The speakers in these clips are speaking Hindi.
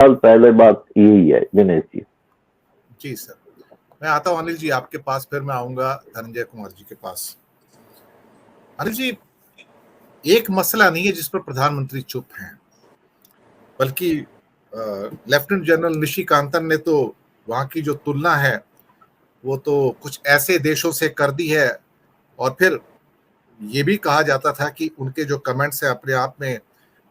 साल पहले बात यही है दिनेश जी। जी सर, मैं आता हूँ अनिल जी आपके पास, फिर मैं आऊंगा धनंजय कुमार जी के पास। अनिल जी, एक मसला नहीं है जिस पर प्रधानमंत्री चुप हैं, बल्कि लेफ्टिनेंट जनरल निशिकांतन ने तो वहां की जो तुलना है वो तो कुछ ऐसे देशों से कर दी है, और फिर ये भी कहा जाता था कि उनके जो कमेंट्स हैं अपने आप में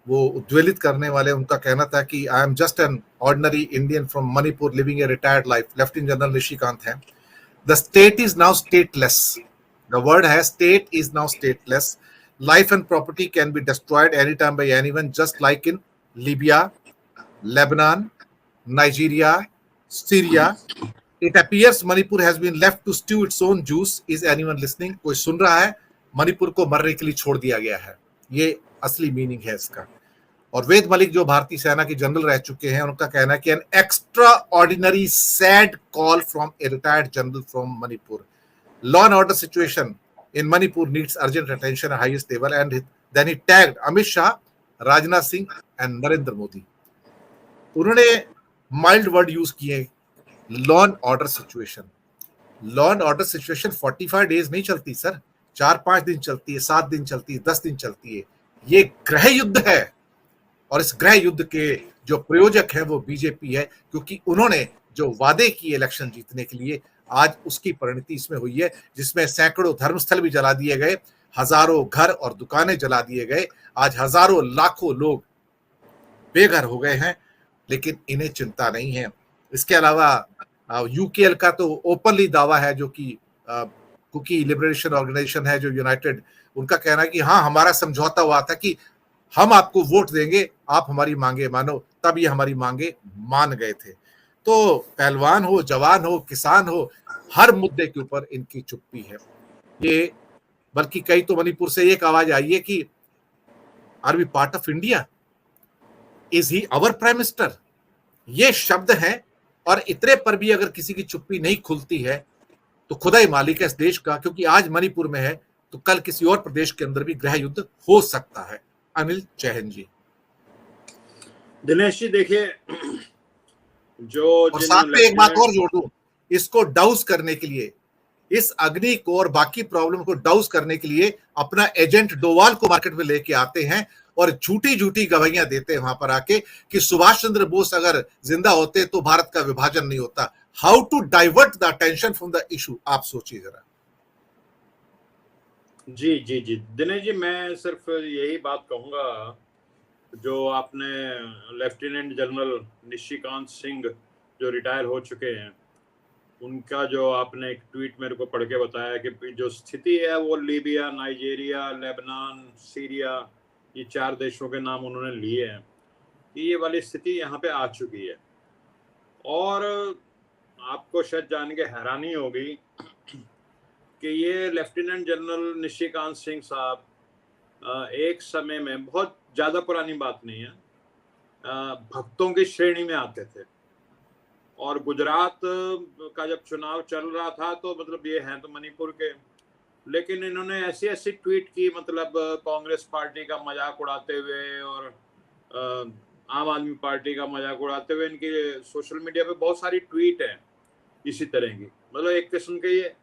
वो उद्वेलित करने वाले। उनका कहना था कि I am just an ordinary Indian from Manipur living a retired life. Lieutenant general Nishikant हैं। The state is now stateless. The word है state is now stateless. Life and property can be destroyed anytime by anyone, just like in Libya, Lebanon, Nigeria, Syria. It appears Manipur has been left to stew its own juice. Is anyone listening? कोई सुन रहा है? मणिपुर को मरने के लिए छोड़ दिया गया है, ये असली मीनिंग है इसका। और वेद मलिक जो भारतीय सेना के जनरल रह चुके हैं, उनका कहना है कि an extra ordinary sad call from a retired general from Manipur. Law and order situation in Manipur needs urgent attention at highest level. And then he tagged Amit Shah, Rajnath Singh and Narendra Modi. उन्होंने माइल्ड वर्ड यूज किए, law and order situation. Law and order situation 45 days नहीं चलती सर, 4-5 दिन चलती है, 7 दिन चलती है, 10 दिन चलती है. ये गृह युद्ध है, और इस गृह युद्ध के जो प्रयोजक है वो बीजेपी है, क्योंकि उन्होंने जो वादे किए इलेक्शन जीतने के लिए, आज उसकी परिणति इसमें हुई है, जिसमें सैकड़ों धर्मस्थल भी जला दिए गए, हजारों घर और दुकानें जला दिए गए. आज हजारों लाखों लोग बेघर हो गए हैं, लेकिन इन्हें चिंता नहीं है. इसके अलावा यूकेएल का तो ओपनली दावा है, जो कि कुकी लिबरेशन ऑर्गेनाइजेशन है जो यूनाइटेड, उनका कहना है कि हाँ, हमारा समझौता हुआ था कि हम आपको वोट देंगे, आप हमारी मांगे मानो. तब ये हमारी मांगे मान गए थे. तो पहलवान हो, जवान हो, किसान हो, हर मुद्दे के ऊपर इनकी चुप्पी है. ये बल्कि कई तो मणिपुर से एक आवाज आई है कि are we part of India, is he our prime minister. ये शब्द हैं, और इतने पर भी अगर किसी की चुप्पी नहीं खुलती है तो खुदा ही मालिक है इस देश का, क्योंकि आज मणिपुर में है तो कल किसी और प्रदेश के अंदर भी गृह युद्ध हो सकता है. अनिल जैन जी. दिनेश जी देखिए, जो और साथ में एक बात और जोड़ दूं, इसको डाउस करने के लिए, इस अग्नि को और बाकी प्रॉब्लम को डाउस करने के लिए अपना एजेंट डोवाल को मार्केट में लेके आते हैं और झूठी झूठी गवाहियां देते हैं वहां पर आके कि सुभाष चंद्र बोस अगर जिंदा होते तो भारत का विभाजन नहीं होता. How to divert the attention from the issue, आप सोचिए जरा. जी जी जी दिनेश जी, मैं सिर्फ यही बात कहूंगा, जो आपने लेफ्टिनेंट जनरल निशिकांत सिंह जो रिटायर हो चुके हैं, उनका जो आपने एक ट्वीट मेरे को पढ़ के बताया कि जो स्थिति है वो लीबिया, नाइजीरिया, लेबनान, सीरिया, ये 4 देशों के नाम उन्होंने लिए हैं. ये वाली स्थिति यहाँ पे आ चुकी है. और आपको शायद जान के हैरानी होगी कि ये लेफ्टिनेंट जनरल निशिकांत सिंह साहब एक समय में, बहुत ज़्यादा पुरानी बात नहीं है, भक्तों की श्रेणी में आते थे. और गुजरात का जब चुनाव चल रहा था तो मतलब ये हैं तो मणिपुर के, लेकिन इन्होंने ऐसी ऐसी ट्वीट की, मतलब कांग्रेस पार्टी का मजाक उड़ाते हुए और आम आदमी पार्टी का मजाक उड़ाते हुए. इनकी सोशल मीडिया पे बहुत सारी ट्वीट है इसी तरह की. मतलब एक किस्म के ये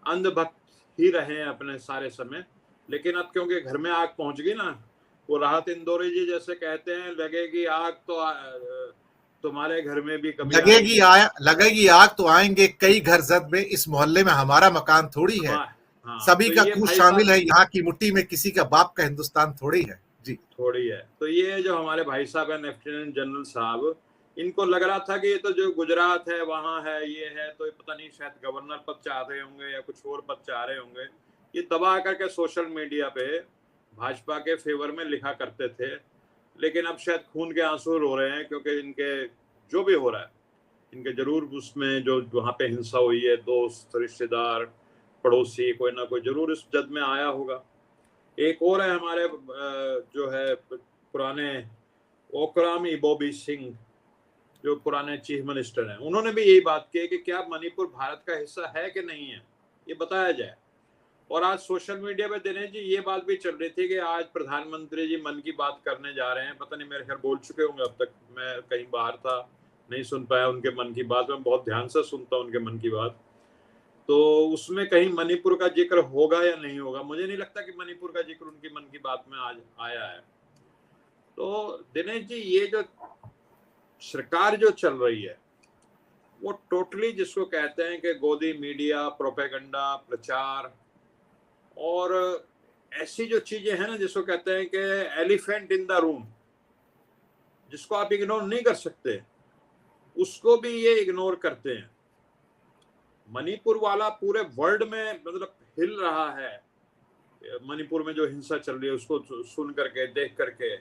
अंधभक्त ही रहे हैं अपने सारे समय, लेकिन अब क्योंकि घर में आग पहुंच गई ना, वो राहत इंदौरी जी जैसे कहते हैं, लगेगी आग तो तुम्हारे घर में भी कभी लगेगी आग तो आएंगे कई घर जद में, इस मोहल्ले में हमारा मकान थोड़ी है. सभी तो का कूच शामिल है यहाँ की मुट्ठी में, किसी का बाप का हिंदुस्तान थोड़ी है. जी थोड़ी है. तो ये जो हमारे भाई साहब है लेफ्टिनेंट जनरल साहब, इनको लग रहा था कि ये तो जो गुजरात है वहाँ है, ये है, तो ये पता नहीं शायद गवर्नर पद चाह रहे होंगे या कुछ और पद चाह रहे होंगे. ये दबा करके सोशल मीडिया पे भाजपा के फेवर में लिखा करते थे, लेकिन अब शायद खून के आंसू रो रहे हैं, क्योंकि इनके जो भी हो रहा है, इनके जरूर उसमें जो वहाँ पे हिंसा हुई है, दोस्त, रिश्तेदार, पड़ोसी, कोई ना कोई जरूर इस जद में आया होगा. एक और है हमारे जो है पुराने ओकराम इबोबी सिंह, जो पुराने चीफ मिनिस्टर हैं, उन्होंने भी यही बात की कि क्या मणिपुर भारत का हिस्सा है कि नहीं है, ये बताया जाए. और आज सोशल मीडिया पे दिनेश जी ये बात भी चल रही थी कि आज प्रधानमंत्री जी मन की बात करने जा रहे हैं। पता नहीं, मेरे ख्याल बोल चुके होंगे अब तक, मैं कहीं बाहर था, नहीं सुन पाया उनके मन की बात। मैं बहुत ध्यान से सुनता हूँ उनके मन की बात। तो उसमें कहीं मणिपुर का जिक्र होगा या नहीं होगा, मुझे नहीं लगता कि मणिपुर का जिक्र उनकी मन की बात में आज आया है। तो दिनेश जी ये जो सरकार जो चल रही है वो टोटली जिसको कहते हैं कि गोदी मीडिया, प्रोपेगेंडा, प्रचार और ऐसी जो चीजें हैं ना जिसको कहते हैं कि एलिफेंट इन द रूम, जिसको आप इग्नोर नहीं कर सकते, उसको भी ये इग्नोर करते हैं। मणिपुर वाला पूरे वर्ल्ड में मतलब हिल रहा है, मणिपुर में जो हिंसा चल रही है उसको सुन करके, देख करके।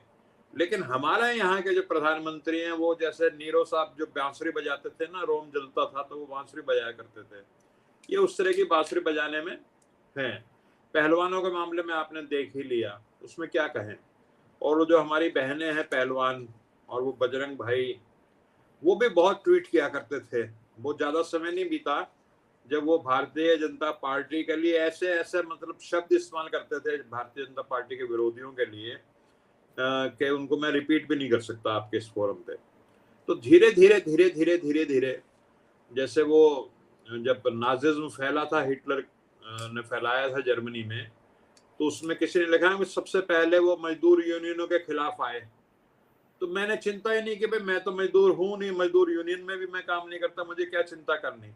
लेकिन हमारे यहाँ के जो प्रधानमंत्री हैं वो जैसे नीरो साहब जो बांसुरी बजाते थे ना, रोम जलता था तो वो बांसुरी बजाया करते थे, ये उस तरह की बांसुरी बजाने में हैं। पहलवानों के मामले में आपने देख ही लिया, उसमें क्या कहें। और वो जो हमारी बहनें हैं पहलवान, और वो बजरंग भाई, वो भी बहुत ट्वीट किया करते थे। वो ज्यादा समय नहीं बीता जब वो भारतीय जनता पार्टी के लिए ऐसे ऐसे मतलब शब्द इस्तेमाल करते थे भारतीय जनता पार्टी के विरोधियों के लिए कि उनको मैं रिपीट भी नहीं कर सकता आपके इस फोरम पे। तो धीरे धीरे धीरे धीरे धीरे धीरे जैसे वो जब नाजिज्म फैला था, हिटलर ने फैलाया था जर्मनी में, तो उसमें किसी ने लिखा कि सबसे पहले वो मजदूर यूनियनों के खिलाफ आए। तो मैंने चिंता ही नहीं कि भाई मैं तो मजदूर हूं नहीं, मजदूर यूनियन में भी मैं काम नहीं करता, मुझे क्या चिंता करनी।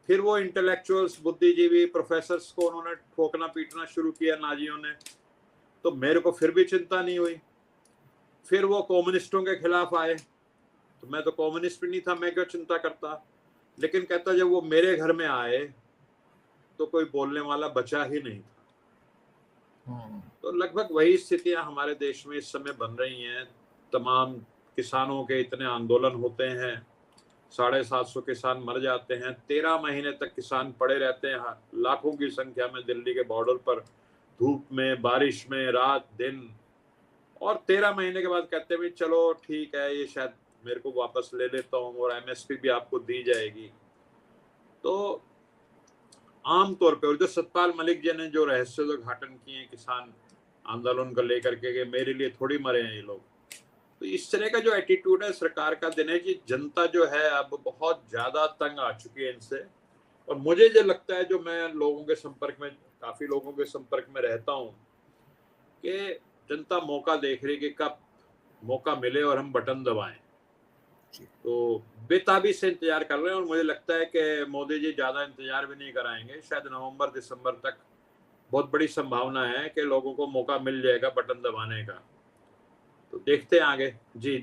फिर वो इंटेलेक्चुअल्स, बुद्धिजीवी, प्रोफेसर्स को उन्होंने ठोकना पीटना शुरू किया नाजियों ने, तो मेरे को फिर भी चिंता नहीं हुई। फिर वो कम्युनिस्टों के खिलाफ आए, तो मैं तो कम्युनिस्ट भी नहीं था, मैं क्यों चिंता करता। लेकिन कहता जब वो मेरे घर में आए तो कोई बोलने वाला बचा ही नहीं था। तो लगभग वही स्थितियां हमारे देश में इस समय बन रही हैं। तमाम किसानों के इतने आंदोलन होते हैं, 750 किसान मर जाते हैं, 13 महीने तक किसान पड़े रहते हैं लाखों की संख्या में दिल्ली के बॉर्डर पर, धूप में, बारिश में, रात दिन। और 13 महीने के बाद कहते हैं चलो ठीक है, ये शायद मेरे को वापस ले लेता हूँ और एमएसपी भी आपको दी जाएगी। तो आमतौर पर जो सतपाल मलिक जी ने जो रहस्योद्घाटन किए किसान आंदोलन को लेकर के, मेरे लिए थोड़ी मरे हैं ये लोग, तो इस तरह का जो एटीट्यूड है सरकार का दिनेश जी, जनता जो है अब बहुत ज्यादा तंग आ चुकी है इनसे। और मुझे जो लगता है, जो मैं लोगों के संपर्क में, काफी लोगों के संपर्क में रहता हूँ, कि जनता मौका देख रही कि कब मौका मिले और हम बटन दबाएं। तो बेताबी से इंतजार कर रहे हैं। और मुझे लगता है कि मोदी जी ज्यादा इंतजार भी नहीं कराएंगे, शायद नवंबर दिसंबर तक बहुत बड़ी संभावना है कि लोगों को मौका मिल जाएगा बटन दबाने का। तो देखते हैं आगे जी।